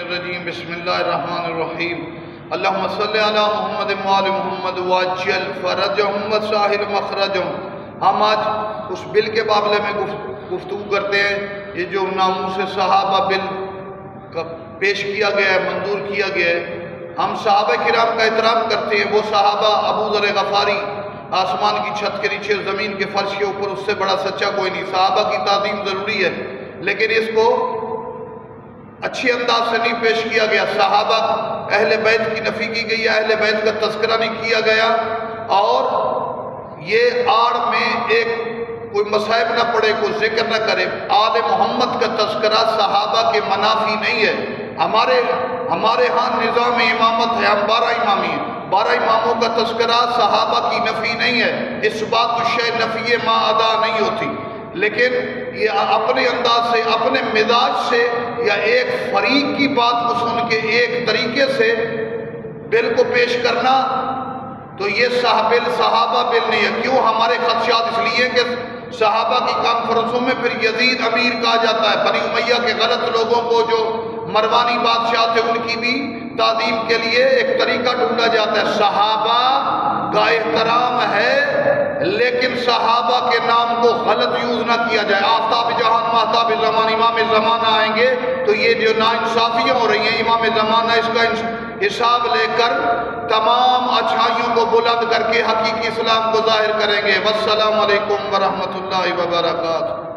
الرجیم بسم اللہ الرحمن الرحیم اللہم صلی علی محمد وآل محمد واجل فرجہم وساہل مخرجہم۔ ہم آج اس بل کے بابلے میں گفتگو کرتے ہیں، یہ جو ناموس صحابہ بل پیش کیا گیا ہے، منظور کیا گیا ہے۔ ہم صحابہ کرام کا احترام کرتے ہیں، وہ صحابہ ابو ذر غفاری آسمان کی چھت کے نیچے زمین کے فرش کے اوپر، اس سے بڑا سچا کوئی نہیں۔ صحابہ کی تعظیم ضروری ہے، لیکن اس کو اچھی انداز سے نہیں پیش کیا گیا۔ صحابہ اہل بیت کی نفی کی گئی ہے، اہل بیت کا تذکرہ نہیں کیا گیا، اور یہ آڑ میں ایک کوئی مصائب نہ پڑے، کوئی ذکر نہ کرے۔ آل محمد کا تذکرہ صحابہ کے منافی نہیں ہے۔ ہمارے ہاں نظام امامت ہے، ہم 12 امامی ہیں، 12 اماموں کا تذکرہ صحابہ کی نفی نہیں ہے۔ اس بات الشیء نفی ما ادا نہیں ہوتی، لیکن یہ اپنے انداز سے، اپنے مزاج سے، یا ایک فریق کی بات کو سن کے ایک طریقے سے بل کو پیش کرنا، تو یہ صحابہ بل نہیں ہے۔ کیوں؟ ہمارے خدشات اس لیے کہ صحابہ کی کانفرنسوں میں پھر یزید امیر کہا جاتا ہے۔ بنی امیہ کے غلط لوگوں کو، جو مروانی بادشاہ تھے، ان کی بھی تعظیم کے لیے ایک طریقہ ڈھونڈا جاتا ہے۔ صحابہ کا احترام ہے، لیکن صحابہ کے نام کو غلط یوز نہ کیا جائے۔ آفتاب جہان مہتاب زمان، امام زمانہ آئیں گے تو یہ جو ناانصافیاں ہو رہی ہیں، امام زمانہ اس کا حساب لے کر تمام اچھائیوں کو بلند کر کے حقیقی اسلام کو ظاہر کریں گے۔ والسلام علیکم ورحمۃ اللہ وبرکاتہ۔